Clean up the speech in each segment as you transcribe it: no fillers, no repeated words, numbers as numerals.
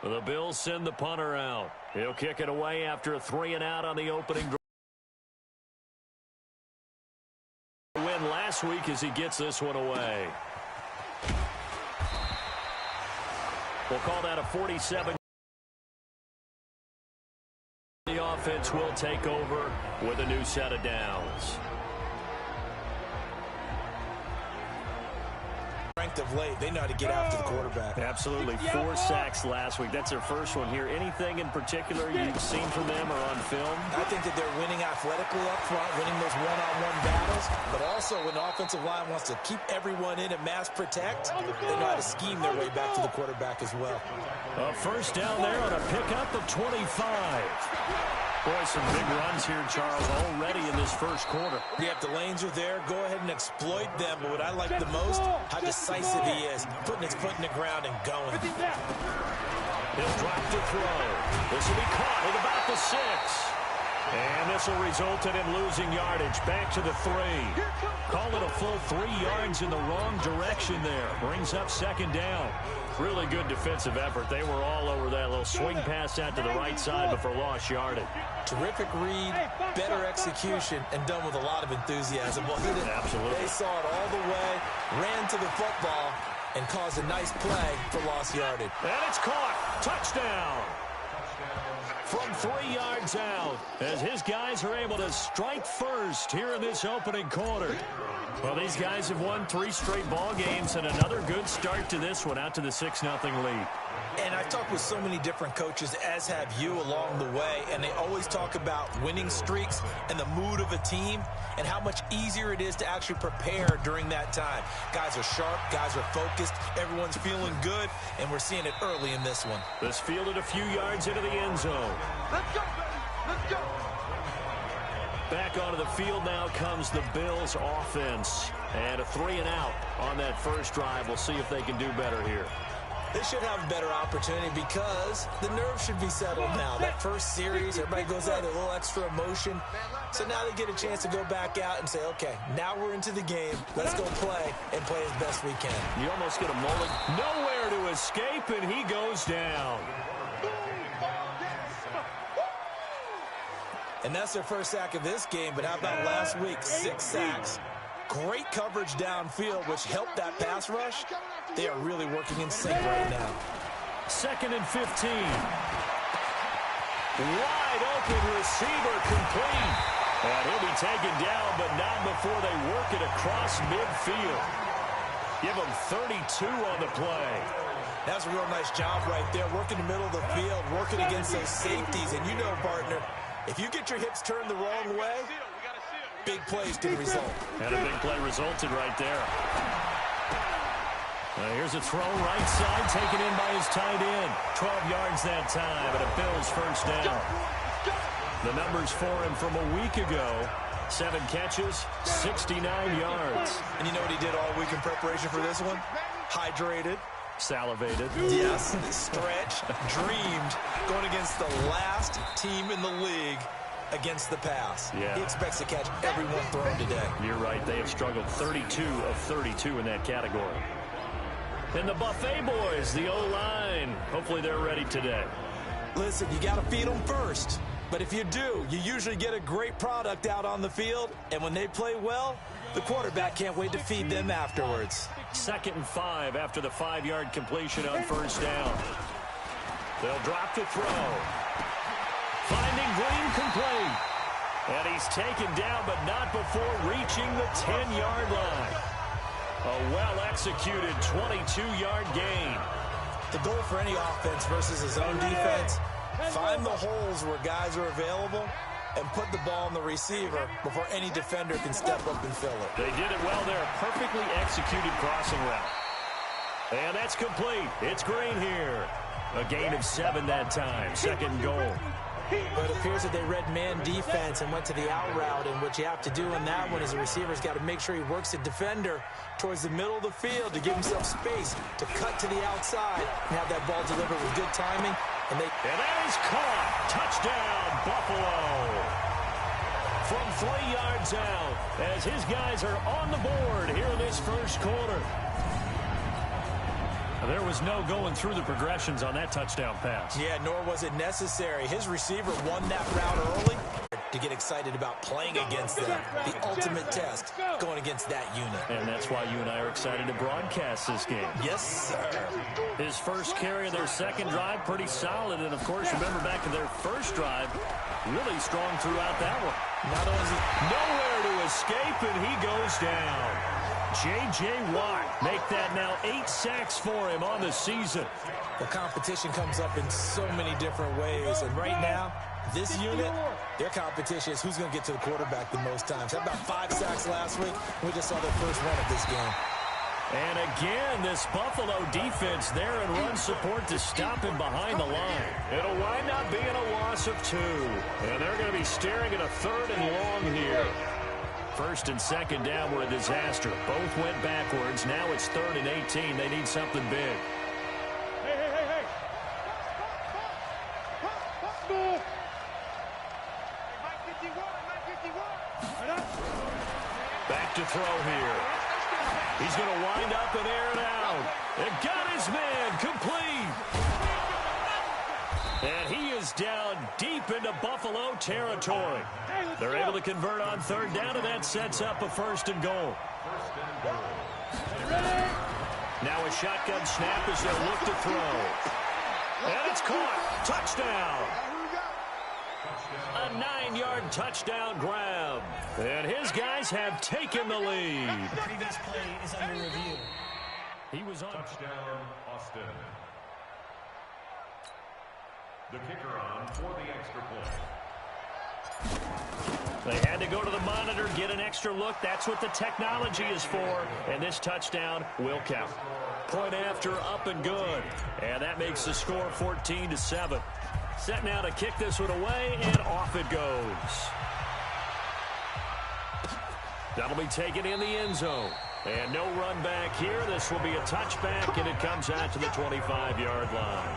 The Bills send the punter out. He'll kick it away after a 3-and-out on the opening drive. Win last week as he gets this one away. We'll call that a 47. The offense will take over with a new set of downs. Of late, they know how to get after the quarterback. Absolutely. 4 sacks last week. That's their first one here. Anything in particular you've seen from them or on film? I think that they're winning athletically up front, winning those one-on-one battles, but also when the offensive line wants to keep everyone in and mass protect, they know how to scheme their way back to the quarterback as well. A first down there on a pickup of 25. Boy, some big runs here, Charles, already in this first quarter. Yeah, if the lanes are there, go ahead and exploit them. But what I like the most, how decisive he is, putting his foot in the ground and going. He'll drop to throw. This will be caught at about the 6. And this will result in him losing yardage. Back to the 3. Call it a full 3 yards in the wrong direction there. Brings up second down. Really good defensive effort. They were all over that little swing pass out to the right side before lost yardage. Terrific read, better execution, and done with a lot of enthusiasm. Well, absolutely. They saw it all the way, ran to the football, and caused a nice play for lost yardage. And it's caught. Touchdown. From 3 yards out, as his guys are able to strike first here in this opening quarter. Well, these guys have won 3 straight ball games and another good start to this one, out to the 6-0 lead. And I've talked with so many different coaches, as have you, along the way, and they always talk about winning streaks and the mood of a team and how much easier it is to actually prepare during that time. Guys are sharp, guys are focused, everyone's feeling good, and we're seeing it early in this one. This fielded a few yards into the end zone. Let's go, baby. Let's go. Back onto the field now comes the Bills offense. And a 3-and-out on that first drive. We'll see if they can do better here. They should have a better opportunity because the nerves should be settled now. That first series, everybody goes out with a little extra emotion. So now they get a chance to go back out and say, okay, now we're into the game. Let's go play and play as best we can. You almost get a mullet. Nowhere to escape, and he goes down. And that's their first sack of this game, but how about last week? 6 sacks. Great coverage downfield, which helped that pass rush. They are really working in sync right now. 2nd and 15. Wide open receiver complete. And he'll be taken down, but not before they work it across midfield. Give him 32 on the play. That's a real nice job right there, working the middle of the field, working against those safeties. And you know, partner, if you get your hips turned the wrong way, big plays can result. And a big play resulted right there. Here's a throw right side, taken in by his tight end. 12 yards that time, and a Bills first down. The numbers for him from a week ago: 7 catches, 69 yards. And you know what he did all week in preparation for this one? Hydrated. Salivated. Yes, stretched, dreamed, going against the last team in the league against the pass. Yeah. He expects to catch everyone thrown today. You're right. They have struggled 32 of 32 in that category. And the Buffet boys, the O-line, hopefully they're ready today. Listen, you got to feed them first. But if you do, you usually get a great product out on the field. And when they play well, the quarterback can't wait to feed them afterwards. 2nd and 5 after the 5-yard completion on first down. They'll drop to throw. Finding Green complete. And he's taken down, but not before reaching the 10-yard line. A well-executed 22-yard gain. The goal for any offense versus his own defense, find the holes where guys are available and put the ball on the receiver before any defender can step up and fill it. They did it well there. Perfectly executed crossing route. And that's complete. It's Green here. A gain of 7 that time. 2nd goal. But it appears that they read man defense and went to the out route, and what you have to do in that one is the receiver's got to make sure he works the defender towards the middle of the field to give himself space to cut to the outside and have that ball delivered with good timing. And that is caught. Touchdown, Buffalo. From 3 yards out, as his guys are on the board here in this first quarter. There was no going through the progressions on that touchdown pass. Yeah, nor was it necessary. His receiver won that route early to get excited about playing against them. The ultimate test going against that unit. And that's why you and I are excited to broadcast this game. Yes, sir. His first carry of their second drive, pretty solid. And, of course, remember back in their first drive, really strong throughout that one. Not only is he nowhere to escape, and he goes down. J.J. Watt make that now 8 sacks for him on the season. The competition comes up in so many different ways. And right now, this unit, their competition is who's going to get to the quarterback the most times. Had about 5 sacks last week. We just saw their first one of this game. And again, this Buffalo defense there in run support to stop him behind the line. It'll wind up being a loss of 2. And they're going to be staring at a 3rd and long here. First and second down were a disaster. Both went backwards. Now it's 3rd and 18. They need something big. Hey. Back to throw here. He's going to wind up and air it out. And got his man complete. And he is down deep into Buffalo territory. They're able to convert on 3rd down, and that sets up a 1st and goal. Now a shotgun snap as they'll look to throw. And it's caught. Touchdown. A 9-yard touchdown grab. And his guys have taken the lead. The previous play is under review. He was on. Touchdown, Austin. The kicker on for the extra point. They had to go to the monitor, get an extra look. That's what the technology is for. And this touchdown will count. Point after, up and good. And that makes the score 14-7. Set now to kick this one away, and off it goes. That'll be taken in the end zone. And no run back here. This will be a touchback, and it comes out to the 25-yard line.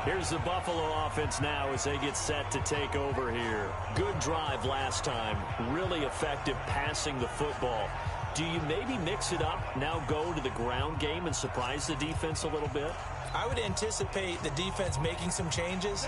Here's the Buffalo offense now as they get set to take over here. Good drive last time. Really effective passing the football. Do you maybe mix it up, now go to the ground game and surprise the defense a little bit? I would anticipate the defense making some changes,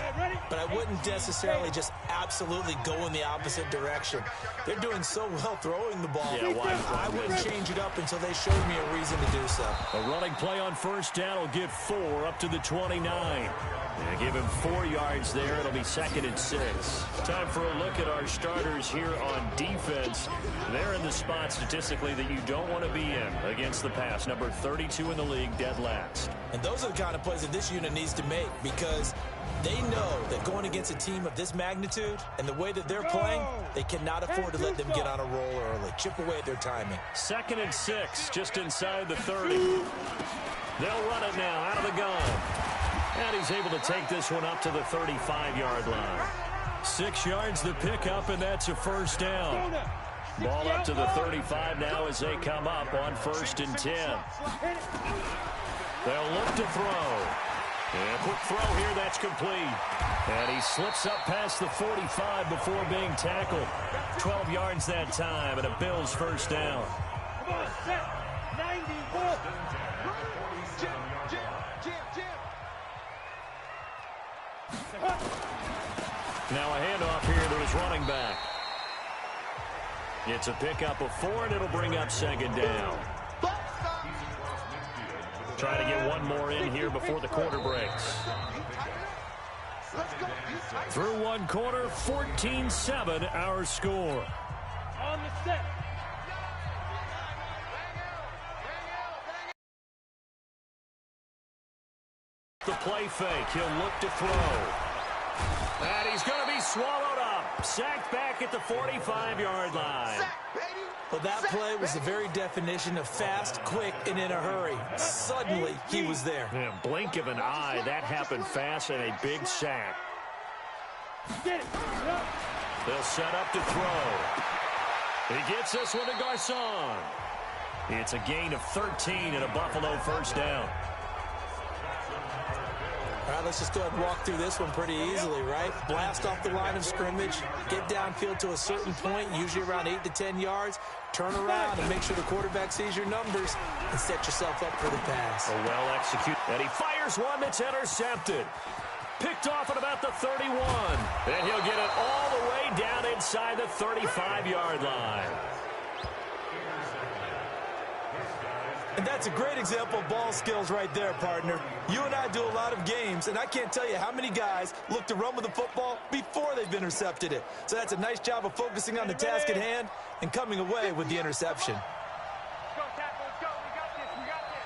but I wouldn't necessarily just absolutely go in the opposite direction. They're doing so well throwing the ball. Yeah, I wouldn't change it up until they showed me a reason to do so. A running play on 1st down will get 4 up to the 29. And give him 4 yards there. It'll be 2nd and 6. Time for a look at our starters here on defense. They're in the spot statistically that you don't want to be in against the pass. Number 32 in the league, dead last. And those are the kind of plays that this unit needs to make because they know that going against a team of this magnitude and the way that they're playing, they cannot afford to let them get on a roll early. Chip away at their timing. 2nd and 6, just inside the 30. They'll run it now out of the gun. And he's able to take this one up to the 35-yard line. 6 yards the pickup, and that's a 1st down. Ball up to the 35 now as they come up on 1st and 10. They'll look to throw. And a quick throw here, that's complete. And he slips up past the 45 before being tackled. 12 yards that time, and a Bills 1st down. Come on, set. 91. Now a handoff here to his running back. It's a pickup of 4, and it'll bring up 2nd down. Trying to get one more in here before the quarter breaks. Through 1 quarter, 14-7 our score. On the set. The play fake. He'll look to throw. And he's going to be swallowed up. Sacked back at the 45-yard line. Well, that play was the very definition of fast, quick, and in a hurry. Suddenly, he was there. Yeah, blink of an eye. That happened fast and a big sack. They'll set up to throw. He gets this one to Garcon. It's a gain of 13 and a Buffalo 1st down. let's just go ahead and walk through this one pretty easily, right? Blast off the line of scrimmage, get downfield to a certain point, usually around 8 to 10 yards, turn around and make sure the quarterback sees your numbers and set yourself up for the pass. A well-executed, and he fires one that's intercepted. Picked off at about the 31. And he'll get it all the way down inside the 35-yard line. And that's a great example of ball skills right there, partner. You and I do a lot of games, and I can't tell you how many guys look to run with the football before they've intercepted it. So that's a nice job of focusing on the task at hand and coming away with the interception. Let's go, tackle. Let's go. We got this. We got this.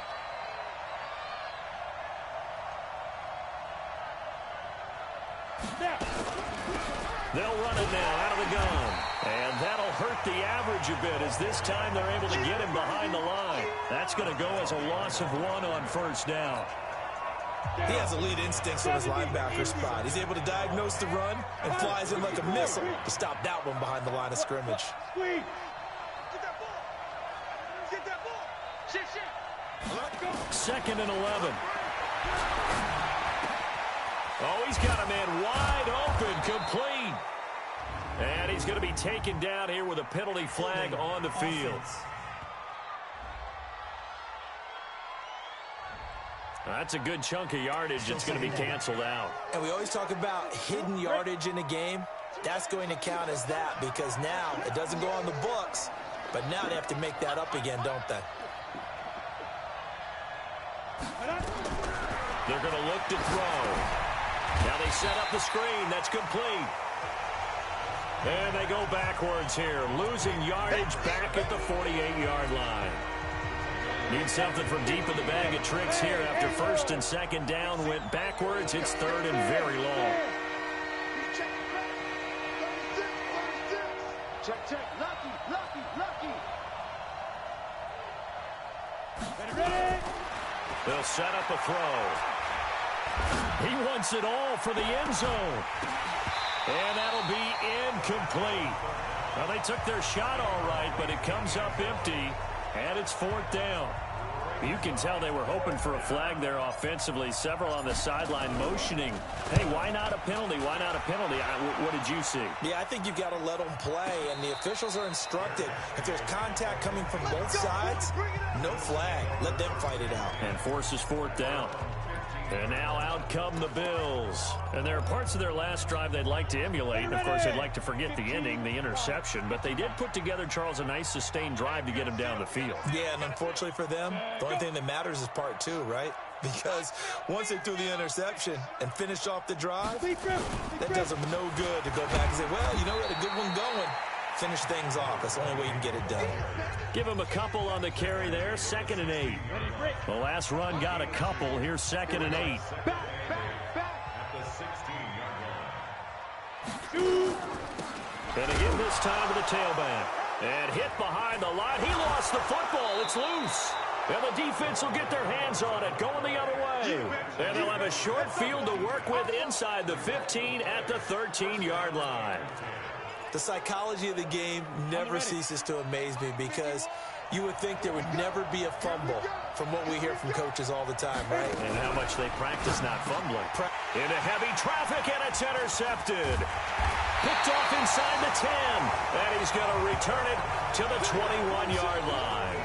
They'll run it now out of the gun. And that'll hurt the average a bit as this time they're able to get him behind the line. That's going to go as a loss of 1 on first down. He has elite instincts from his linebacker spot. He's able to diagnose the run and flies in like a missile to stop that one behind the line of scrimmage. Squeeze. Get that ball. Get that ball. Shit. Let's go. 2nd and 11. Oh, he's got a man wide open, complete. And he's going to be taken down here with a penalty flag on the field. That's a good chunk of yardage. It's going to be canceled out. And we always talk about hidden yardage in a game. That's going to count as that because now it doesn't go on the books, but now they have to make that up again, don't they? They're going to look to throw. Now they set up the screen. That's complete. And they go backwards here, losing yardage back at the 48-yard line. Need something from deep in the bag of tricks here after 1st and 2nd down went backwards. It's 3rd and very long. Check. Lucky. Ready. They'll set up a throw. He wants it all for the end zone. And that'll be incomplete. Well, they took their shot all right, but it comes up empty, and it's 4th down. You can tell they were hoping for a flag there offensively. Several on the sideline motioning. Hey, why not a penalty? Why not a penalty? What did you see? Yeah, I think you've got to let them play, and the officials are instructed. If there's contact coming from both sides, no flag. Let them fight it out. And forces 4th down. And now out come the Bills. And there are parts of their last drive they'd like to emulate. And, of course, they'd like to forget the ending, the interception. But they did put together, Charles, a nice sustained drive to get him down the field. Yeah, and unfortunately for them, the only thing that matters is part 2, right? Because once they threw the interception and finished off the drive, that does them no good to go back and say, well, you know, we had a good one going. Finish things off. That's the only way you can get it done. Give him a couple on the carry there. 2nd and 8. The last run got a couple. Here's 2nd and 8. At the 16-yard line. And again this time to the tailback. And hit behind the line. He lost the football. It's loose. And the defense will get their hands on it, going the other way. And they'll have a short field to work with inside the 15 at the 13-yard line. The psychology of the game never ceases to amaze me because you would think there would never be a fumble from what we hear from coaches all the time, right? And how much they practice not fumbling. Into heavy traffic, and it's intercepted. Picked off inside the 10. And he's going to return it to the 21-yard line.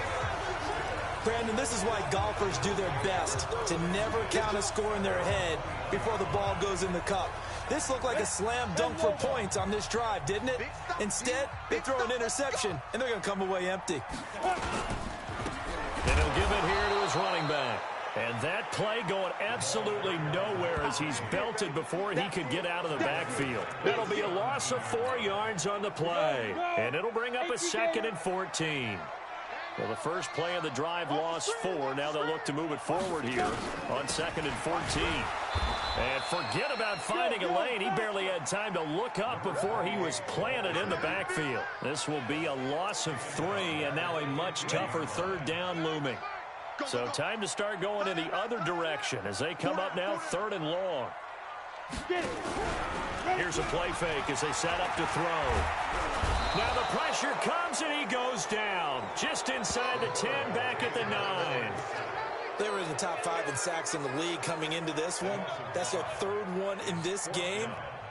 Brandon, this is why golfers do their best to never count a score in their head before the ball goes in the cup. This looked like a slam dunk for points on this drive, didn't it? Instead, they throw an interception, and they're going to come away empty. And he'll give it here to his running back. And that play going absolutely nowhere as he's belted before he could get out of the backfield. That'll be a loss of 4 yards on the play. And it'll bring up a 2nd and 14. Well, the first play of the drive lost 4. Now they'll look to move it forward here on 2nd and 14. And forget about finding a lane. He barely had time to look up before he was planted in the backfield. This will be a loss of 3, and now a much tougher 3rd down looming. So time to start going in the other direction as they come up now 3rd and long. Here's a play fake as they set up to throw. Now the pressure comes and he goes down. Just inside the 10, back at the 9. They were in the top 5 in sacks in the league coming into this one. That's their 3rd one in this game.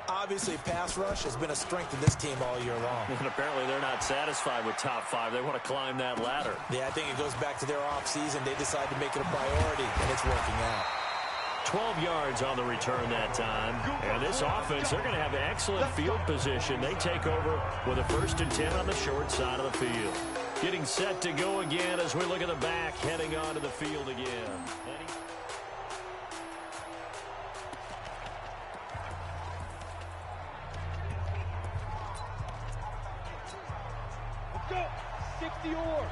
Obviously, pass rush has been a strength of this team all year long. And apparently they're not satisfied with top 5. They want to climb that ladder. Yeah, I think it goes back to their offseason. They decided to make it a priority, and it's working out. 12 yards on the return that time. And this offense, they're going to have excellent field position. They take over with a 1st and 10 on the short side of the field. Getting set to go again as we look at the back, heading onto the field again. Let's go. 60 or.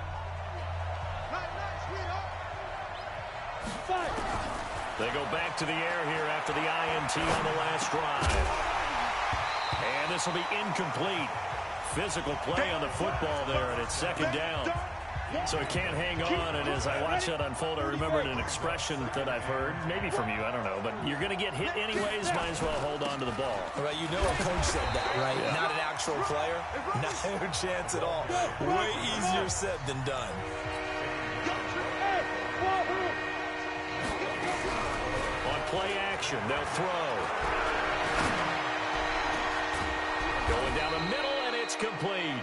Nice, sweetheart. Fight. They go back to the air here after the INT on the last drive. And this will be incomplete. Physical play on the football there, and it's 2nd down. So it can't hang on, and as I watch that unfold, I remembered an expression that I've heard, maybe from you, I don't know, but you're going to get hit anyways, might as well hold on to the ball. All right, you know a coach said that, right? Yeah. Not an actual player. No chance at all. Way easier said than done. On play action, they'll throw. Going down the middle, and it's complete.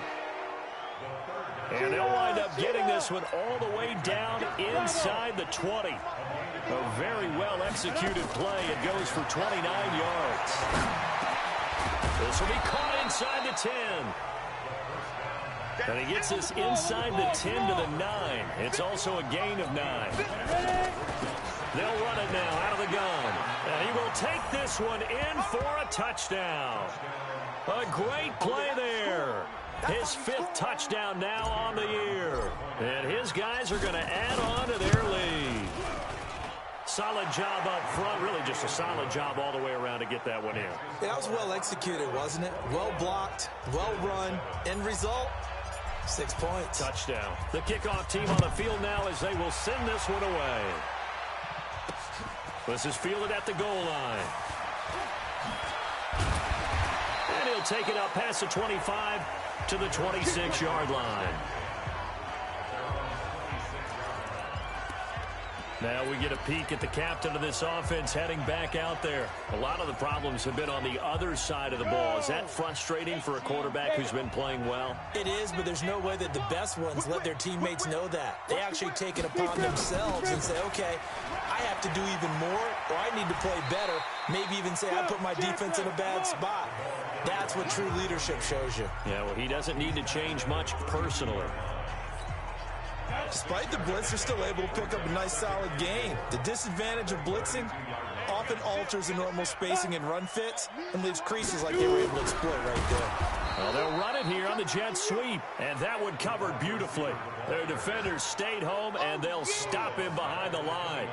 And they'll wind up getting this one all the way down inside the 20. A very well-executed play. It goes for 29 yards. This will be caught inside the 10. And he gets this inside the 10 to the 9. It's also a gain of 9. They'll run it now out of the gun. And he will take this one in for a touchdown. A great play there. His 5th touchdown now on the year. And his guys are going to add on to their lead. Solid job up front. Really just a solid job all the way around to get that one in. That was well executed, wasn't it? Well blocked, well run. End result, 6 points. Touchdown. The kickoff team on the field now as they will send this one away. This is fielded at the goal line. And he'll take it up past the 25 to the 26-yard line. Now we get a peek at the captain of this offense heading back out there. A lot of the problems have been on the other side of the ball. Is that frustrating for a quarterback who's been playing well? It is, but there's no way that the best ones let their teammates know that. They actually take it upon themselves and say, okay, I have to do even more, or I need to play better. Maybe even say I put my defense in a bad spot. That's what true leadership shows you. Yeah, well, he doesn't need to change much personally. Despite the blitz, they're still able to pick up a nice, solid gain. The disadvantage of blitzing often alters the normal spacing and run fits and leaves creases like they were able to exploit right there. Well, they'll run it here on the jet sweep, and that one covered beautifully. Their defenders stayed home, and they'll him behind the line.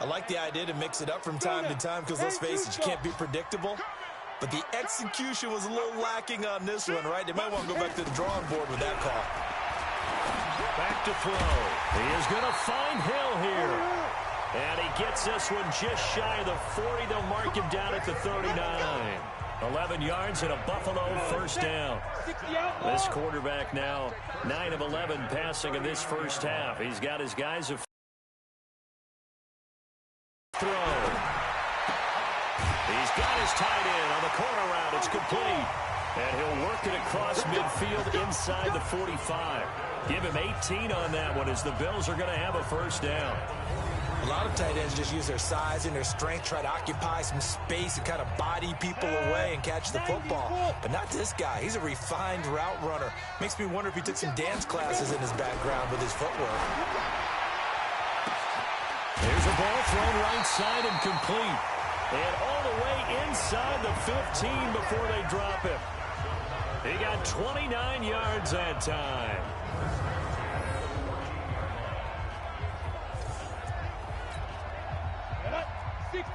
I like the idea to mix it up from time to time because, let's face it, you can't be predictable. But the execution was a little lacking on this one, right? They might want to go back to the drawing board with that call. Back to throw. He is going to find Hill here. And he gets this one just shy of the 40. They'll mark him down at the 39. 11 yards and a Buffalo 1st down. This quarterback now 9 of 11 passing in this first half. He's got his guys of throw. He's got his tight end on the corner route. It's complete. And he'll work it across midfield inside the 45. Give him 18 on that one as the Bills are going to have a 1st down. A lot of tight ends just use their size and their strength, try to occupy some space and kind of body people away and catch the football. But not this guy. He's a refined route runner. Makes me wonder if he took some dance classes in his background with his footwork. There's a ball thrown right side and complete. And all the way inside the 15 before they drop him. He got 29 yards that time.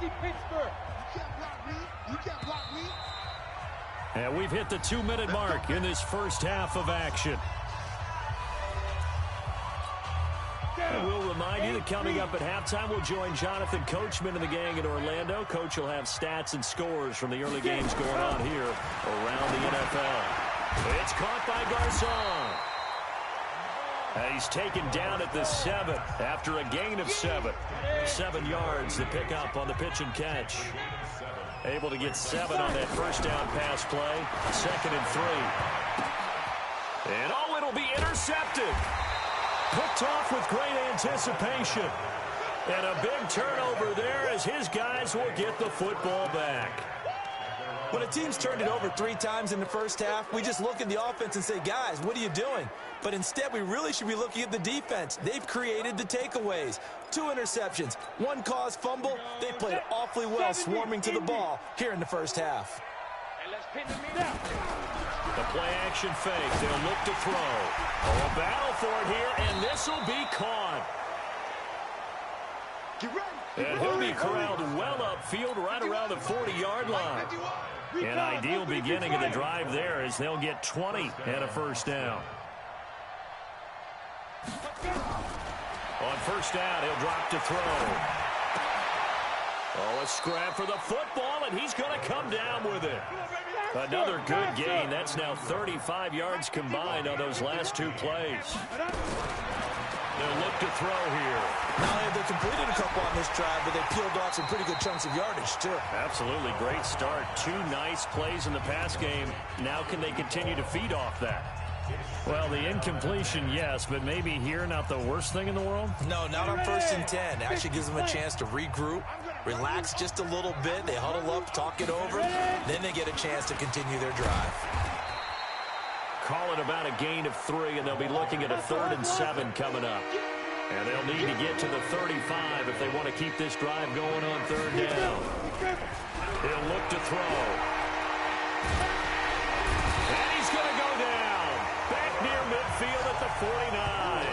Pittsburgh. You can't block me. You can't block me. And we've hit the 2-minute mark in this first half of action. And we'll remind you that coming up at halftime, we'll join Jonathan Coachman and the gang in Orlando. Coach will have stats and scores from the early games going on here around the NFL. It's caught by Garcon. He's taken down at the 7 after a gain of 7. 7 yards to pick up on the pitch and catch. Able to get 7 on that first down pass play. 2nd and 3. And oh, it'll be intercepted. Picked off with great anticipation. And a big turnover there as his guys will get the football back. When a team's turned it over 3 times in the first half, we just look at the offense and say, guys, what are you doing? But instead, we really should be looking at the defense. They've created the takeaways. 2 interceptions, 1 caused fumble. They played awfully well swarming to the ball here in the first half. The play-action fake. They'll look to throw. Oh, a battle for it here, and this will be caught. And he'll be corralled well upfield right around the 40-yard line. An ideal beginning of the drive there as they'll get 20 and a first down. On first down, he'll drop to throw. Oh, a scrap for the football, and he's going to come down with it. Another good gain. That's now 35 yards combined on those last 2 plays. They'll look to throw here. Now, they completed a couple on this drive, but they peeled off some pretty good chunks of yardage, too. Absolutely. Great start. 2 nice plays in the pass game. Now can they continue to feed off that? Well, the incompletion, yes, but maybe here not the worst thing in the world? No, not on 1st and 10. It actually gives them a chance to regroup, relax just a little bit. They huddle up, talk it over. Then they get a chance to continue their drive. Call it about a gain of 3, and they'll be looking at a 3rd and 7 coming up. And they'll need to get to the 35 if they want to keep this drive going on 3rd down. He'll look to throw. And he's going to go down. Back near midfield at the 49.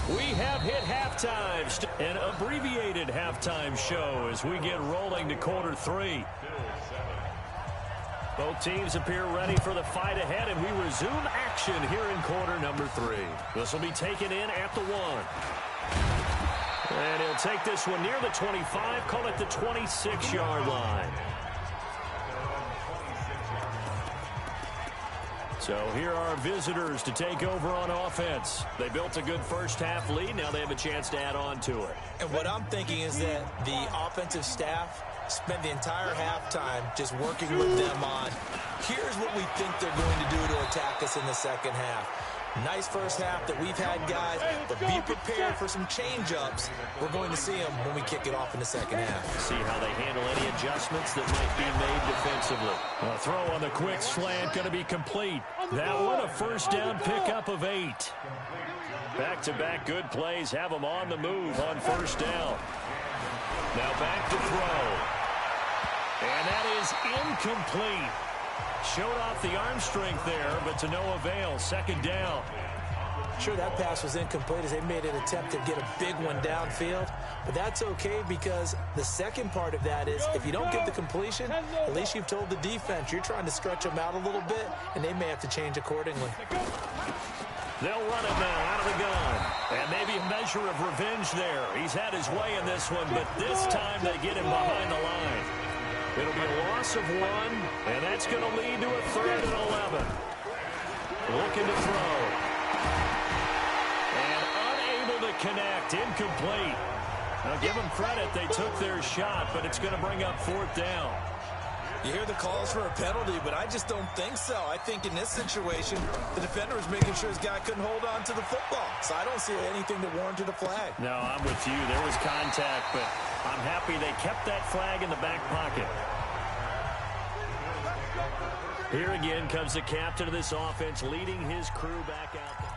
We have hit halftime, an abbreviated halftime show as we get rolling to quarter 3. Both teams appear ready for the fight ahead, and we resume action here in quarter number 3. This will be taken in at the 1. And he'll take this one near the 25, call it the 26-yard line. So here are visitors to take over on offense. They built a good first half lead. Now they have a chance to add on to it. And what I'm thinking is that the offensive staff spent the entire halftime just working with them on, here's what we think they're going to do to attack us in the second half. Nice first half that we've had, guys, but be prepared for some change-ups. We're going to see them when we kick it off in the second half. See how they handle any adjustments that might be made defensively. A throw on the quick slant going to be complete. That one a first down pickup of 8. Back-to-back good plays have them on the move on first down. Now back to throw. And that is incomplete. Showed off the arm strength there, but to no avail. Second down. Sure, that pass was incomplete as they made an attempt to get a big one downfield. But that's okay because the second part of that is if you don't get the completion, at least you've told the defense you're trying to stretch them out a little bit, and they may have to change accordingly. They'll run it now out of the gun. And maybe a measure of revenge there. He's had his way in this one, but this time they get him behind the line. It'll be a loss of 1, and that's going to lead to a 3rd and 11. Looking to throw. And unable to connect. Incomplete. Now give them credit. They took their shot, but it's going to bring up 4th down. You hear the calls for a penalty, but I just don't think so. I think in this situation, the defender was making sure his guy couldn't hold on to the football. So I don't see anything that warranted a flag. No, I'm with you. There was contact, but I'm happy they kept that flag in the back pocket. Here again comes the captain of this offense leading his crew back out there.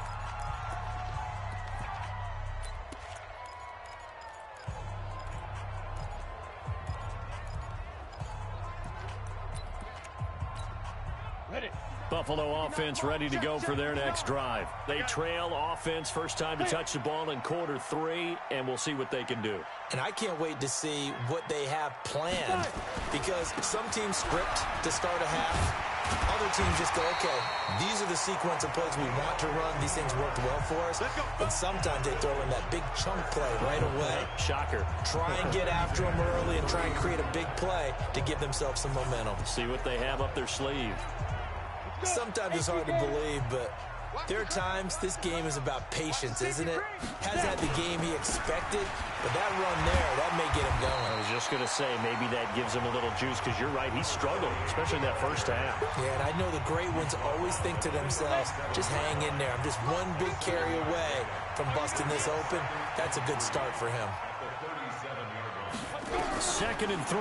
Buffalo offense ready to go for their next drive. They trail offense first time to touch the ball in quarter 3, and we'll see what they can do. And I can't wait to see what they have planned because some teams script to start a half Other teams just go, okay, these are the sequence of plays we want to run. These things worked well for us. But sometimes they throw in that big chunk play right away. Shocker. Try and get after them early and try and create a big play to give themselves some momentum. See what they have up their sleeve. Sometimes it's hard to believe, but there are times this game is about patience, isn't it? Has had the game he expected, but that run there, that may get him going. I was just going to say, maybe that gives him a little juice, because you're right, he struggled, especially in that first half. Yeah, and I know the great ones always think to themselves, just hang in there. I'm just one big carry away from busting this open. That's a good start for him. 2nd and 3.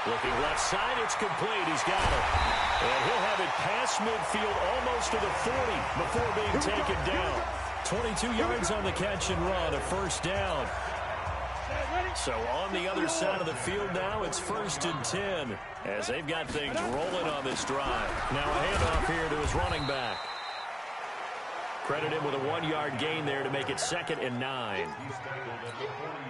Looking left side, it's complete. He's got it. And he'll have it past midfield almost to the 40 before being taken down. 22 yards on the catch and run, a first down. So on the other side of the field now, it's 1st and 10 as they've got things rolling on this drive. Now a handoff here to his running back. Credit him with a 1-yard gain there to make it 2nd and 9.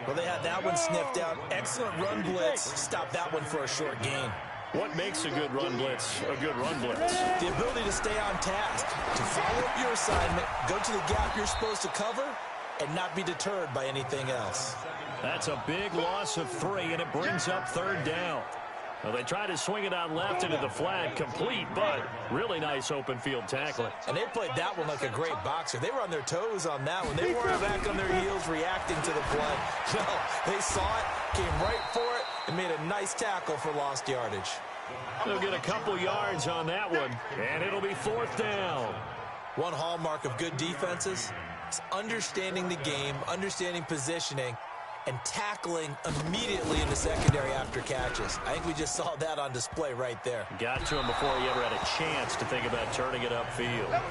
Well, they had that one sniffed out. Excellent run blitz. Stop that one for a short gain. What makes a good run blitz a good run blitz? The ability to stay on task, to follow up your assignment, go to the gap you're supposed to cover, and not be deterred by anything else. That's a big loss of 3, and it brings up 3rd down. Well, they tried to swing it out left into the flat, complete, but really nice open field tackling. And they played that one like a great boxer. They were on their toes on that one. They weren't back on their heels reacting to the play. No, they saw it, came right for it, and made a nice tackle for lost yardage. They'll get a couple yards on that one, and it'll be 4th down. One hallmark of good defenses is understanding the game, understanding positioning, and tackling immediately in the secondary after catches. I think we just saw that on display right there. Got to him before he ever had a chance to think about turning it upfield.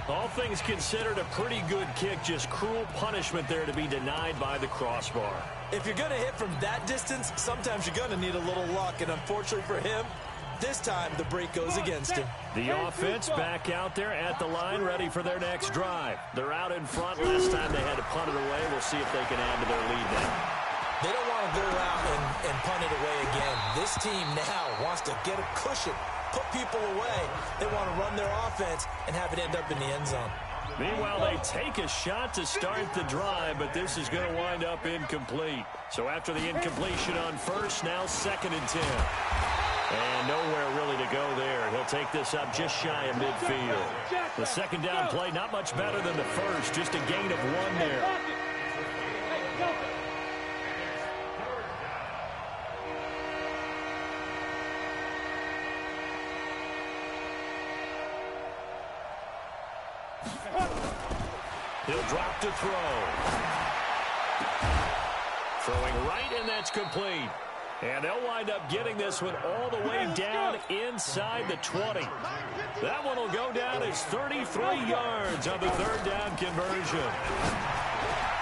All things considered, a pretty good kick, just cruel punishment there to be denied by the crossbar. If you're going to hit from that distance, sometimes you're going to need a little luck, and unfortunately for him, this time the break goes against him. The offense back out there at the line, ready for their next drive. They're out in front. Last time they had to punt it away. We'll see if they can add to their lead now. They don't want to go out and punt it away again. This team now wants to get a cushion, put people away. They want to run their offense and have it end up in the end zone. Meanwhile, they take a shot to start the drive, but this is going to wind up incomplete. So after the incompletion on first, now 2nd and 10. And nowhere really to go there. He'll take this up just shy of midfield. The 2nd down play, not much better than the first, just a gain of 1 there. He'll drop to throw. Throwing right, and that's complete. And they'll wind up getting this one all the way down inside the 20. That one will go down as 33 yards on the 3rd down conversion.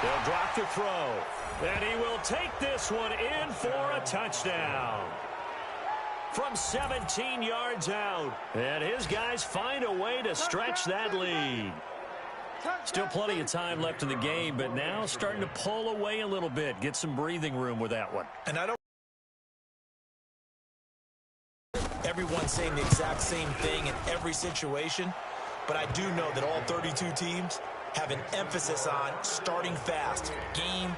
They'll drop to throw. And he will take this one in for a touchdown. From 17 yards out. And his guys find a way to stretch that lead. Still plenty of time left in the game, but now starting to pull away a little bit. Get some breathing room with that one. And I don't everyone saying the exact same thing in every situation, but I do know that all 32 teams have an emphasis on starting fast. Game,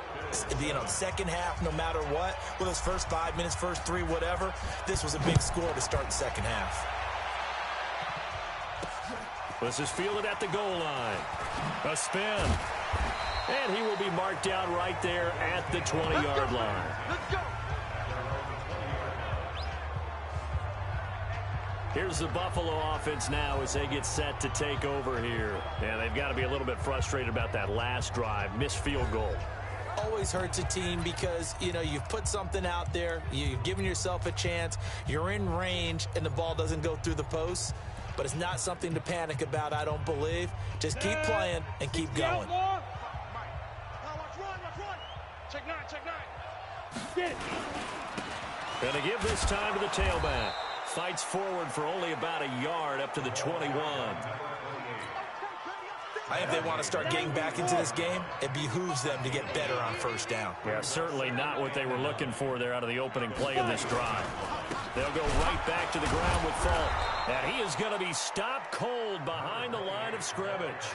second half, no matter what. Well, those first 5 minutes, first 3, whatever. This was a big score to start the second half. This is fielded at the goal line. A spin. And he will be marked down right there at the 20-yard line. Let's go. Here's the Buffalo offense now as they get set to take over here. And they've got to be a little bit frustrated about that last drive. Missed field goal. Always hurts a team because, you've put something out there. You've given yourself a chance. You're in range, and the ball doesn't go through the posts. But it's not something to panic about, I don't believe. Just keep playing and keep going. Now watch run. Check 9. Get it. Going to give this time to the tailback. Fights forward for only about a yard up to the 21. I think they want to start getting back into this game. It behooves them to get better on first down. Yeah, certainly not what they were looking for there out of the opening play of this drive. They'll go right back to the ground with Fulton. And he is going to be stopped cold behind the line of scrimmage.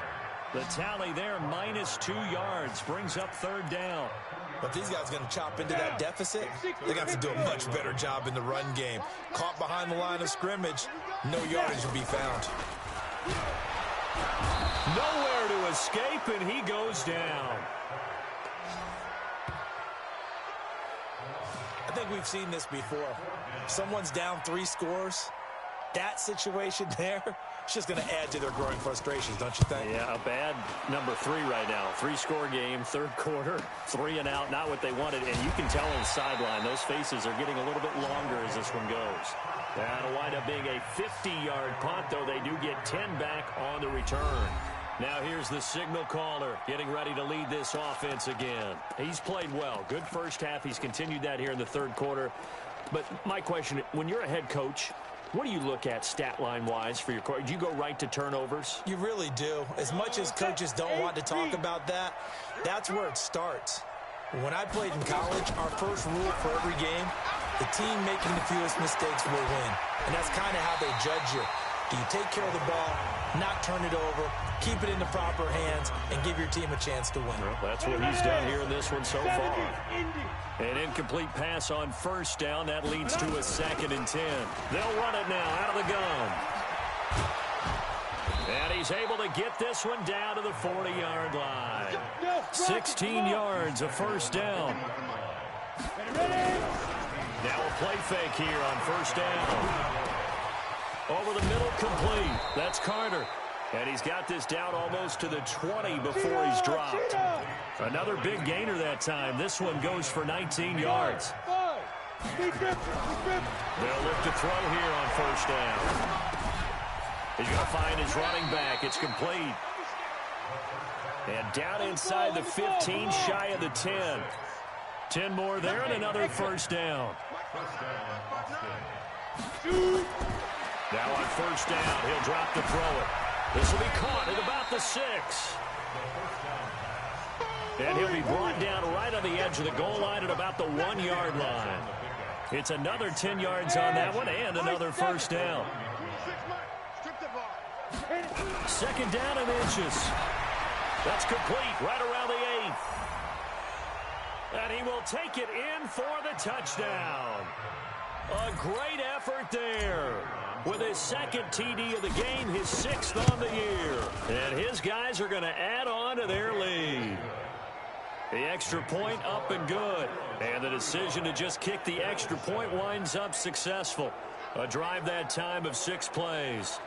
The tally there, -2 yards, brings up third down. But these guys are going to chop into that deficit. They're going to have to do a much better job in the run game. Caught behind the line of scrimmage, no yardage will be found. Nowhere to escape, and he goes down. I think we've seen this before. Someone's down 3 scores. That situation there, it's just going to add to their growing frustrations, don't you think? Yeah, a bad number 3 right now. 3-score game, third quarter, 3 and out, not what they wanted. And you can tell on the sideline, those faces are getting a little bit longer as this one goes. That'll wind up being a 50-yard punt, though they do get 10 back on the return. Now here's the signal caller getting ready to lead this offense again. He's played well. Good first half. He's continued that here in the third quarter. But my question, when you're a head coach, what do you look at stat line-wise for your coach? Do you go right to turnovers? You really do. As much as coaches don't want to talk about that, that's where it starts. When I played in college, our first rule for every game, the team making the fewest mistakes will win. And that's kind of how they judge you. Do you take care of the ball, not turn it over, keep it in the proper hands, and give your team a chance to win? Well, that's what he's done here in this one so far. An incomplete pass on first down. That leads to a 2nd and 10. They'll run it now out of the gun. And he's able to get this one down to the 40-yard line. 16 yards, a first down. Now a play fake here on first down. Over the middle, complete. That's Carter. And he's got this down almost to the 20 before he's dropped. Another big gainer that time. This one goes for 19 yards. They'll look to throw here on first down. He's going to find his running back. It's complete. And down inside the 15, shy of the 10. 10 more there and another first down. Now on first down, he'll drop to throw it. This will be caught at about the 6. And he'll be brought down right on the edge of the goal line at about the 1-yard line. It's another 10 yards on that one and another first down. 2nd down and inches. That's complete right around the 8th. And he will take it in for the touchdown. A great effort there. With his 2nd TD of the game, his 6th on the year. And his guys are going to add on to their lead. The extra point up and good. And the decision to just kick the extra point winds up successful. A drive that time of 6 plays.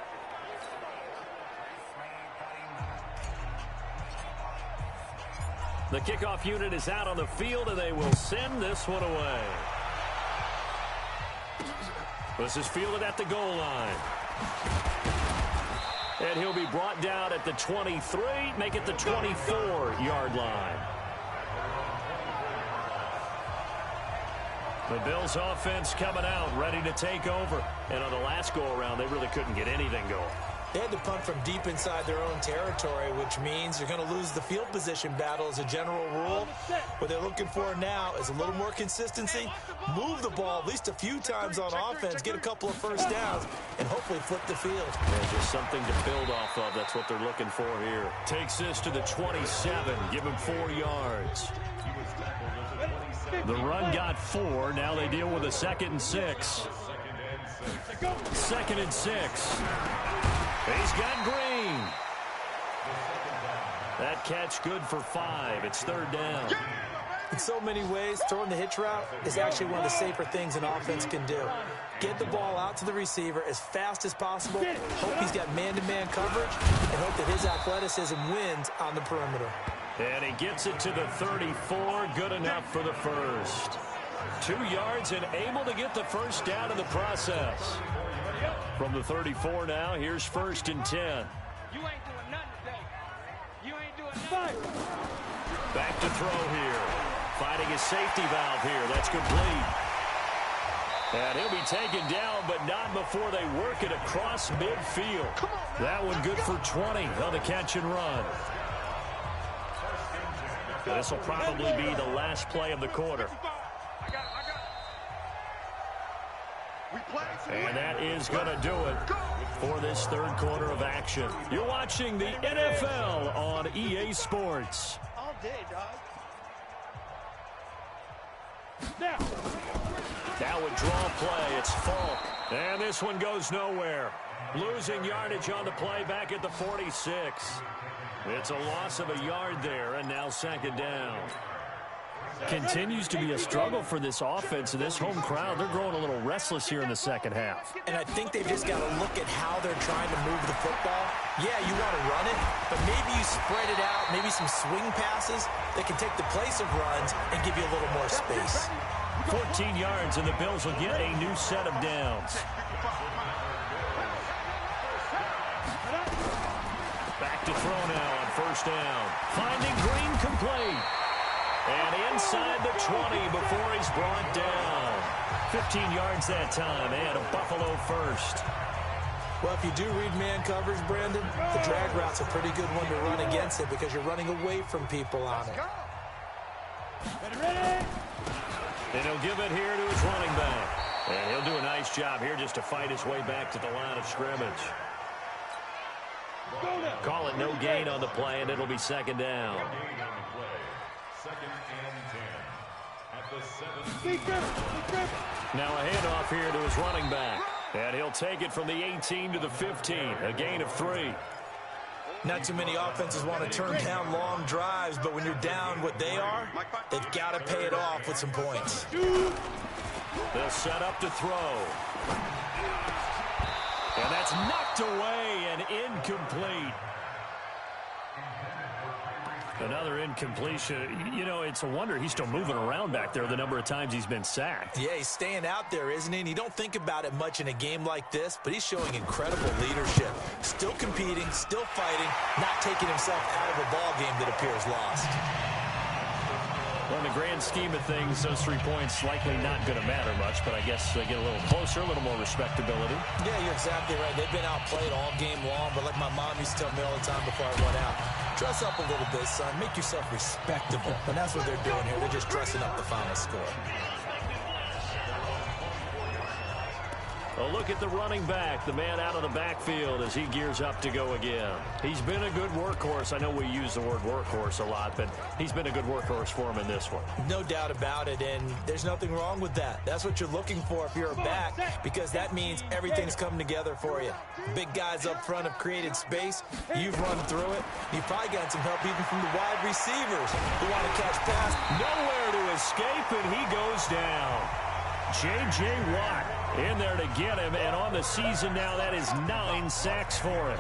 The kickoff unit is out on the field, and they will send this one away. This is fielded at the goal line. And he'll be brought down at the 23, make it the 24-yard line. The Bills offense coming out, ready to take over. And on the last go-around, they really couldn't get anything going. They had to punt from deep inside their own territory, which means you're going to lose the field position battle as a general rule. What they're looking for now is a little more consistency, move the ball at least a few times on offense, get a couple of first downs, and hopefully flip the field. And just something to build off of. That's what they're looking for here. Takes this to the 27, give him 4 yards. The run got 4. Now they deal with a 2nd and 6. 2nd and 6. He's got Green. That catch good for 5. It's 3rd down. In so many ways, throwing the hitch route is actually one of the safer things an offense can do. Get the ball out to the receiver as fast as possible, hope he's got man-to-man coverage, and hope that his athleticism wins on the perimeter. And he gets it to the 34. Good enough for the first. 2 yards and able to get the first down in the process. From the 34 now, here's 1st and 10. You ain't doing nothing today. You ain't doing nothing. Back to throw here. Finding his safety valve here. That's complete. And he'll be taken down, but not before they work it across midfield. That one good for 20 on the catch and run. This will probably be the last play of the quarter. And that is going to do it for this third quarter of action. You're watching the NFL on EA Sports. All day, dog. Now a draw play. It's Falk. And this one goes nowhere. Losing yardage on the play back at the 46. It's a loss of a yard there, and now second down. Continues to be a struggle for this offense and this home crowd. They're growing a little restless here in the second half. And I think they've just got to look at how they're trying to move the football. Yeah, you want to run it, but maybe you spread it out, maybe some swing passes that can take the place of runs and give you a little more space. 14 yards, and the Bills will get a new set of downs. Back to throw now on first down. Finding Green complete. And inside the 20 before he's brought down. 15 yards that time, and a Buffalo first. Well, if you do read man coverage, Brandon, the drag route's a pretty good one to run against it because you're running away from people on it. And he'll give it here to his running back. And he'll do a nice job here just to fight his way back to the line of scrimmage. Call it no gain on the play, and it'll be second down. Second and 10 at the 7. Now a handoff here to his running back. And he'll take it from the 18 to the 15. A gain of 3. Not too many offenses want to turn down long drives, but when you're down what they are, they've got to pay it off with some points. They'll set up to throw. And that's knocked away and incomplete. Another incompletion. You know, it's a wonder he's still moving around back there the number of times he's been sacked. Yeah, he's staying out there, isn't he? And you don't think about it much in a game like this, but he's showing incredible leadership. Still competing, still fighting, not taking himself out of a ball game that appears lost. Well, in the grand scheme of things, those 3 points likely not going to matter much, but I guess they get a little closer, a little more respectability. Yeah, you're exactly right. They've been outplayed all game long, but like my mom used to tell me all the time before I went out, dress up a little bit, son. Make yourself respectable. And that's what they're doing here. They're just dressing up the final score. A look at the running back, the man out of the backfield as he gears up to go again. He's been a good workhorse. I know we use the word workhorse a lot, but he's been a good workhorse for him in this one. No doubt about it, and there's nothing wrong with that. That's what you're looking for if you're a back, because that means everything's coming together for you. Big guys up front have created space. You've run through it. You've probably gotten some help even from the wide receivers who want to catch pass. Nowhere to escape, and he goes down. J.J. Watt in there to get him, and on the season now, that is 9 sacks for him.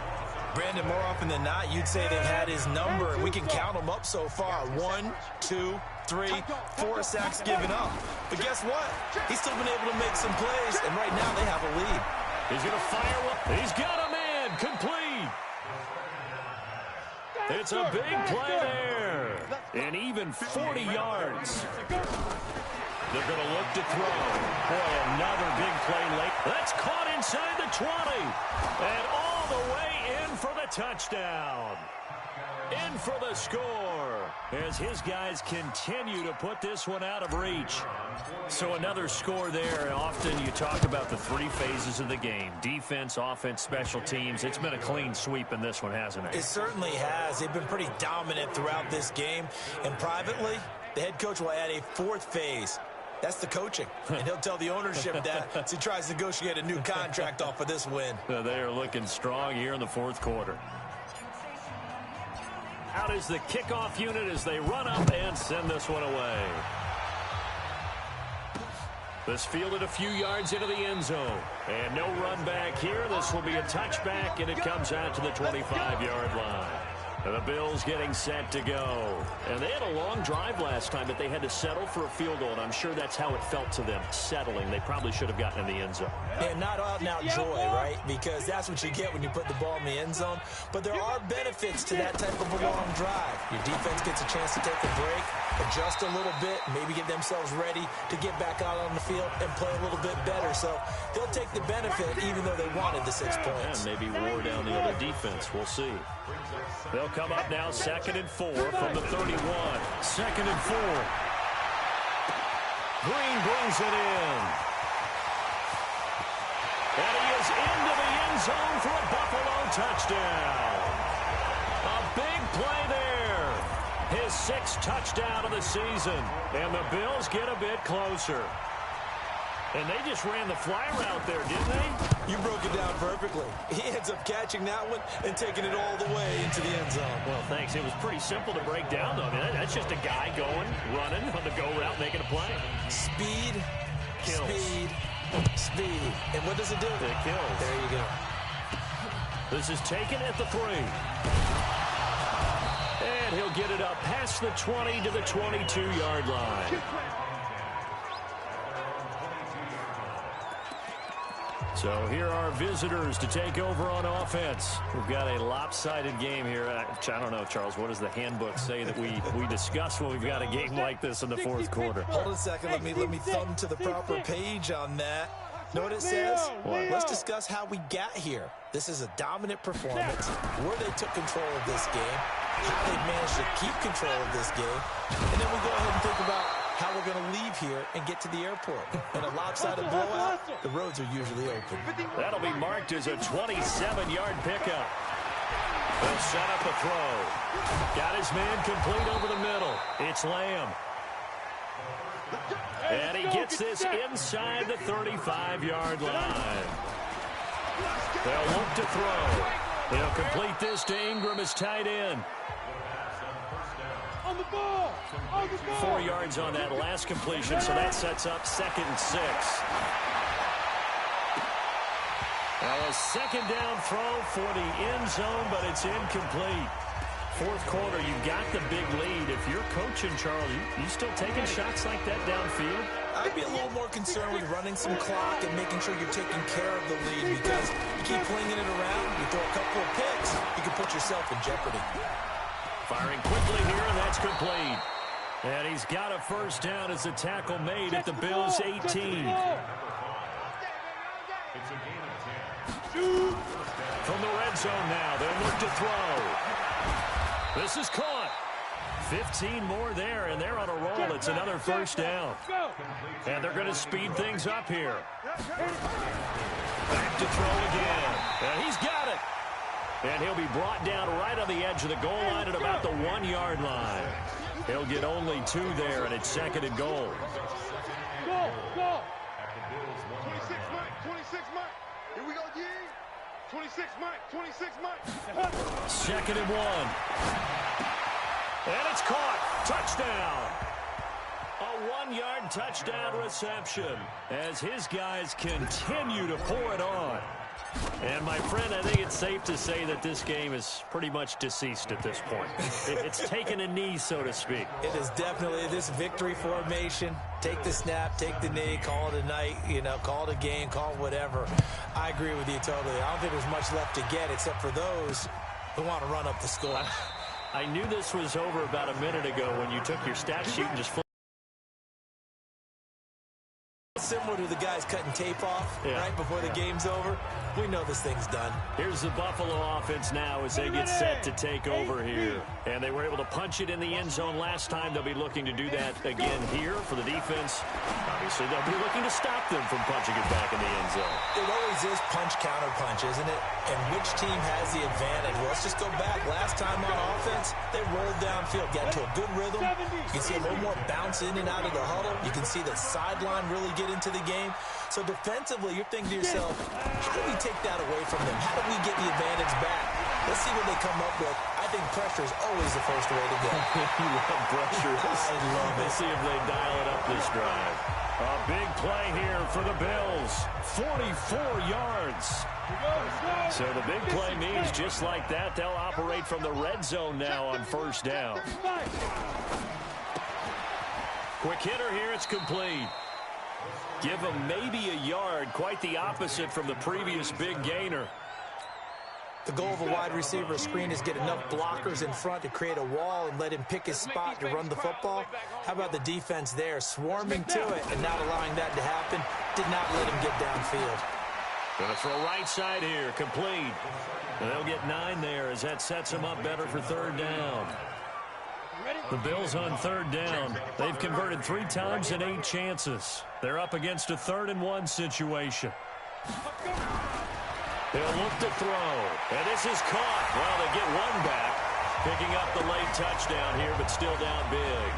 Brandon, more often than not, you'd say they've had his number, and we can count them up so far. 1, 2, 3, 4 sacks given up. But guess what? He's still been able to make some plays, and right now they have a lead. He's going to fire one. He's got a man complete. It's a big play there. And even 40 yards. They're going to look to throw. Boy, another big play late. That's caught inside the 20. And all the way in for the touchdown. In for the score as his guys continue to put this one out of reach. So another score there. Often you talk about the 3 phases of the game. Defense, offense, special teams. It's been a clean sweep in this one, hasn't it? It certainly has. They've been pretty dominant throughout this game. And privately, the head coach will add a 4th phase. That's the coaching. And he'll tell the ownership that as he tries to negotiate a new contract off of this win. They are looking strong here in the 4th quarter. Out is the kickoff unit as they run up and send this one away. This fielded a few yards into the end zone. And no run back here. This will be a touchback, and it comes out to the 25-yard line. And the Bills getting set to go. And they had a long drive last time, but they had to settle for a field goal, and I'm sure that's how it felt to them, settling. They probably should have gotten in the end zone. And not out-and-out joy, right? Because that's what you get when you put the ball in the end zone. But there are benefits to that type of a long drive. Your defense gets a chance to take a break, adjust a little bit, maybe get themselves ready to get back out on the field and play a little bit better. So they'll take the benefit even though they wanted the 6 points. And maybe wore down the other defense. We'll see. They'll come up now 2nd and 4 from the 31. 2nd and 4. Green brings it in. And he is into the end zone for a Buffalo touchdown. A big play there. His 6th touchdown of the season. And the Bills get a bit closer. And they just ran the fly route there, didn't they? You broke it down perfectly. He ends up catching that one and taking it all the way into the end zone. Well, thanks. It was pretty simple to break down, though. I mean, that's just a guy going, running on the go route, making a play. Speed, Kills. speed, speed. And what does it do? It kills. There you go. This is taken at the 3. And he'll get it up past the 20 to the 22-yard line. So here are visitors to take over on offense. We've got a lopsided game here. I don't know, Charles, what does the handbook say that we discuss when we've got a game like this in the 4th quarter? Hold on a second. Let me thumb to the proper page on that. Know what it says? What? Let's discuss how we got here. This is a dominant performance, where they took control of this game, how they managed to keep control of this game, and then we go ahead and think about how we're going to leave here and get to the airport. In a lopsided blowout, the roads are usually open. That'll be marked as a 27-yard pickup. They'll set up a throw. Got his man complete over the middle. It's Lamb. And he gets this inside the 35-yard line. They'll look to throw. He'll complete this to Ingram as tight end. On the ball! On the ball! 4 yards on that last completion, so that sets up 2nd and 6. Now a 2nd down throw for the end zone, but it's incomplete. 4th quarter, you got the big lead. If you're coaching, Charles, you still taking shots like that downfield? I'd be a little more concerned with running some clock and making sure you're taking care of the lead, because you keep flinging it around, you throw a couple of picks, you can put yourself in jeopardy. Firing quickly here, and that's complete. And he's got a 1st down as the tackle made at the Bills' 18. It's a gain of 10. From the red zone now, they'll look to throw. This is caught. 15 more there, and they're on a roll. It's another 1st down. And they're going to speed things up here. Back to throw again. And he's got it. And he'll be brought down right on the edge of the goal line at about the 1-yard line. He'll get only 2 there, and it's 2nd and goal. Go, go. 26 Mike, 26 Mike. Here we go, G. 26 Mike, 26 Mike. 2nd and 1. And it's caught. Touchdown. A 1-yard touchdown reception as his guys continue to pour it on. And, my friend, I think it's safe to say that this game is pretty much deceased at this point. It's taken a knee, so to speak. It is definitely this victory formation. Take the snap, take the knee, call it a night, call it a game, call it whatever. I agree with you totally. I don't think there's much left to get except for those who want to run up the score. I knew this was over about a minute ago when you took your stat sheet and just flipped. Similar to the guys cutting tape off right before the game's over. We know this thing's done. Here's the Buffalo offense now as they get set to take over here. And they were able to punch it in the end zone last time. They'll be looking to do that again here for the defense. Obviously, they'll be looking to stop them from punching it back in the end zone. It always is punch-counter-punch, isn't it? And which team has the advantage? Well, let's just go back. Last time on offense, they rolled downfield, got into a good rhythm. You can see a little more bounce in and out of the huddle. You can see the sideline really get into the game. So defensively, you're thinking to yourself, how do we take that away from them? How do we get the advantage back? Let's see what they come up with. I think pressure is always the first way to go. You love pressure. I love it. Let's see if they dial it up this drive. A big play here for the Bills. 44 yards. So the big play means just like that, they'll operate from the red zone now on 1st down. Quick hitter here, it's complete. Give him maybe a yard, quite the opposite from the previous big gainer. The goal of a wide receiver screen is get enough blockers in front to create a wall and let him pick his spot to run the football. How about the defense there, swarming to it and not allowing that to happen? Did not let him get downfield. Going to throw right side here, complete. And they'll get 9 there as that sets them up better for 3rd down. The Bills on 3rd down. They've converted 3 times in 8 chances. They're up against a 3rd and 1 situation. They'll look to throw. And this is caught. Well, they get one back. Picking up the late touchdown here, but still down big.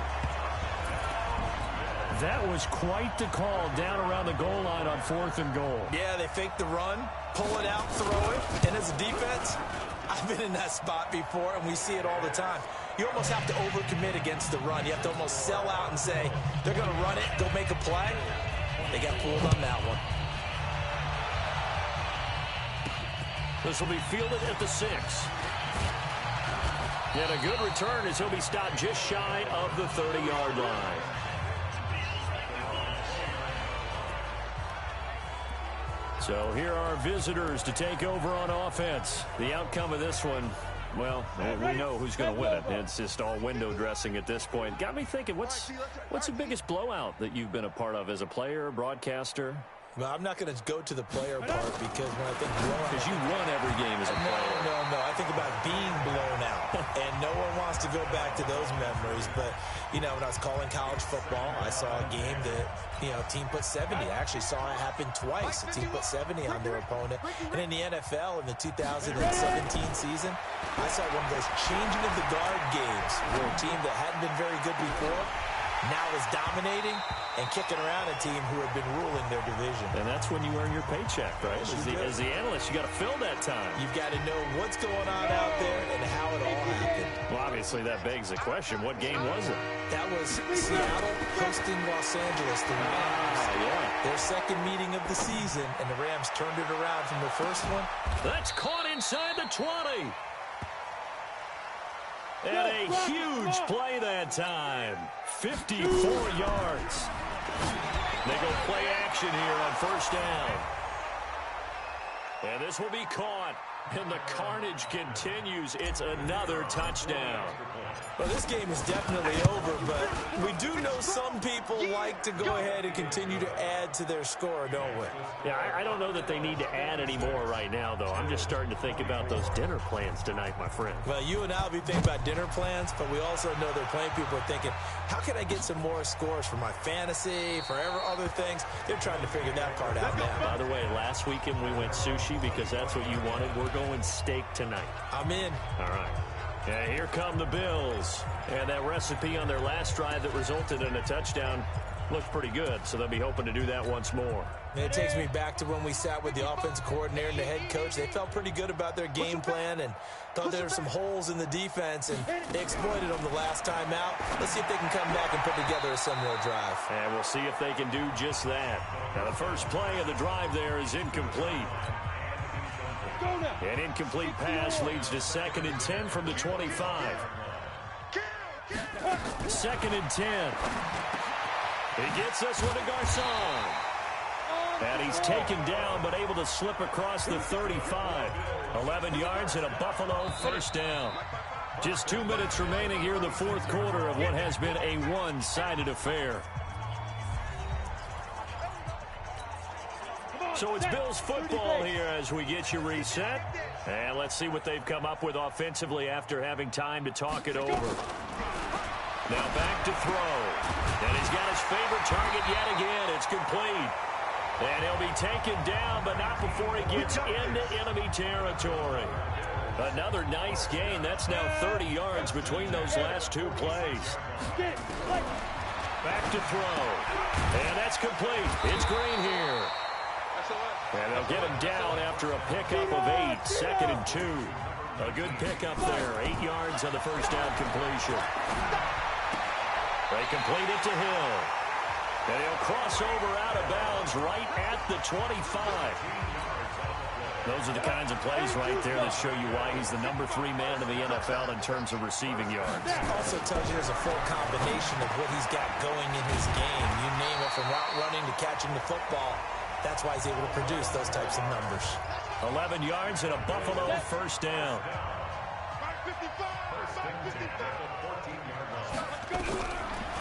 That was quite the call down around the goal line on 4th and goal. Yeah, they fake the run, pull it out, throw it. And as a defense, I've been in that spot before, and we see it all the time. You almost have to overcommit against the run. You have to almost sell out and say, they're going to run it, go make a play. They got fooled on that one. This will be fielded at the 6. And a good return as he'll be stopped just shy of the 30-yard line. So here are visitors to take over on offense. The outcome of this one, well, we know who's going to win it. It's just all window dressing at this point. Got me thinking, what's the biggest blowout that you've been a part of as a player, broadcaster? Well, I'm not going to go to the player part because when I think blowout... Because you won every game as a player. No. I think about being blown out. And no one wants to go back to those memories. But, you know, when I was calling college football, I saw a game that, you know, a team put 70. I actually saw it happen twice. A team put 70 on their opponent. And in the NFL, in the 2017 season, I saw one of those changing of the guard games where a team that hadn't been very good before now is dominating and kicking around a team who had been ruling their division. And that's when you earn your paycheck, right? As the analyst, you got to fill that time. You've got to know what's going on out there and how it all happened. Well, obviously, that begs the question, what game was it? That was Seattle hosting Los Angeles. The Rams, their second meeting of the season, and the Rams turned it around from the first one. That's caught inside the 20. And a huge play that time. 54 yards. They go play action here on first down. And this will be caught. And the carnage continues. It's another touchdown. Well, this game is definitely over, but we do know some people like to go ahead and continue to add to their score, don't we? Yeah, I don't know that they need to add any more right now, though. I'm just starting to think about those dinner plans tonight, my friend. Well, you and I will be thinking about dinner plans, but we also know they're playing people are thinking, how can I get some more scores for my fantasy, for other things? They're trying to figure that part out now. By the way, last weekend we went sushi because that's what you wanted. We're going steak tonight. I'm in. All right. And here come the Bills. And that recipe on their last drive that resulted in a touchdown looked pretty good, so they'll be hoping to do that once more. And it takes me back to when we sat with the offensive coordinator and the head coach. They felt pretty good about their game plan and thought there were some holes in the defense, and they exploited them the last time out. Let's see if they can come back and put together a similar drive. And we'll see if they can do just that. Now, the first play of the drive there is incomplete. An incomplete pass leads to 2nd and 10 from the 25. 2nd and 10. He gets this one to Garcon. And he's taken down but able to slip across the 35. 11 yards and a Buffalo first down. Just 2 minutes remaining here in the fourth quarter of what has been a one-sided affair. So it's Bills football here as we get you reset. And let's see what they've come up with offensively after having time to talk it over. Now back to throw. And he's got his favorite target yet again. It's complete. And he'll be taken down, but not before he gets into enemy territory. Another nice gain. That's now 30 yards between those last two plays. Back to throw. And that's complete. It's Green here. And they'll get him down after a pickup of 8. 2nd and 2. A good pickup there. 8 yards on the first down completion. They complete it to Hill. And he'll cross over out of bounds right at the 25. Those are the kinds of plays right there that show you why he's the number 3 man in the NFL in terms of receiving yards. Also tells you there's a full combination of what he's got going in his game. You name it, from route running to catching the football. That's why he's able to produce those types of numbers. 11 yards and a Buffalo first down.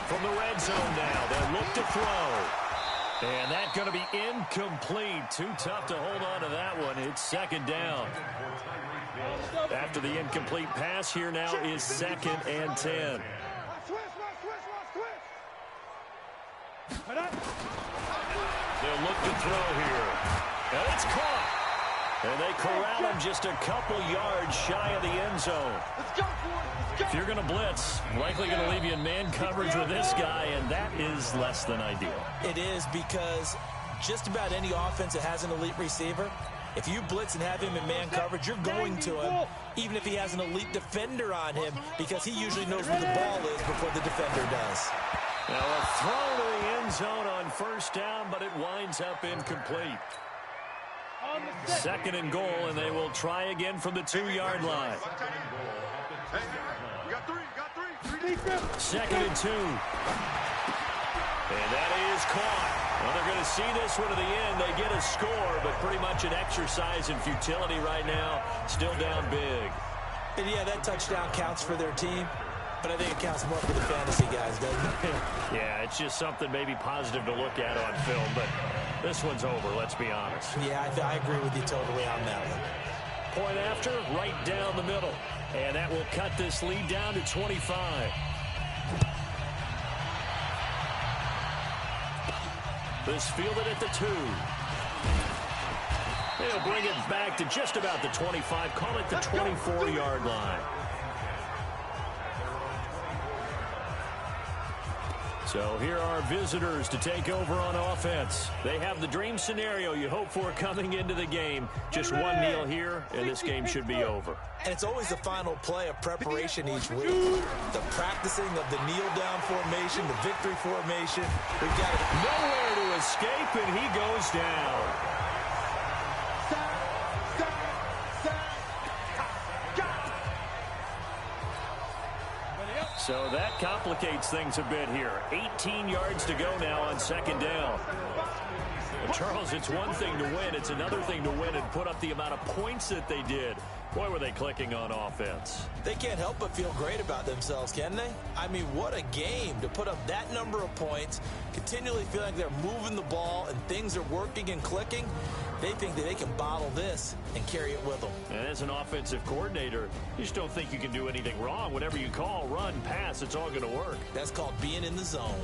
From the red zone now, they'll look to throw. And that's going to be incomplete. Too tough to hold on to that one. It's 2nd down. After the incomplete pass, here now is 2nd and 10. They'll look to throw here. And it's caught. And they corral him just a couple yards shy of the end zone. Let's go, boys. If you're going to blitz, likely going to leave you in man coverage with this guy, and that is less than ideal. It is, because just about any offense that has an elite receiver, if you blitz and have him in man coverage, you're going to him, even if he has an elite defender on him, because he usually knows where the ball is before the defender does. Now a throw to the end zone on first down, but it winds up incomplete. Second and goal, and they will try again from the 2-yard line. Hey, you got three. Second and 2. And that is caught. Well, they're going to see this one to the end. They get a score, but pretty much an exercise in futility right now. Still down big. And yeah, that touchdown counts for their team, but I think it counts more for the fantasy guys, doesn't it? Yeah, it's just something maybe positive to look at on film, but this one's over, let's be honest. Yeah, I agree with you totally on that one. Point after, right down the middle. And that will cut this lead down to 25. This fielded at the 2. They'll bring it back to just about the 25. Call it the 24-yard line. So here are visitors to take over on offense. They have the dream scenario you hope for coming into the game. Just one kneel here, and this game should be over. And it's always the final play of preparation each week. The practicing of the kneel-down formation, the victory formation. We've got it. Nowhere to escape, and he goes down. So that complicates things a bit here. 18 yards to go now on second down. Well, Charles, it's one thing to win. It's another thing to win and put up the amount of points that they did. Boy, were they clicking on offense. They can't help but feel great about themselves, can they? I mean, what a game to put up that number of points, continually feel like they're moving the ball and things are working and clicking. They think that they can bottle this and carry it with them. And as an offensive coordinator, you just don't think you can do anything wrong. Whatever you call, run, pass, it's all going to work. That's called being in the zone.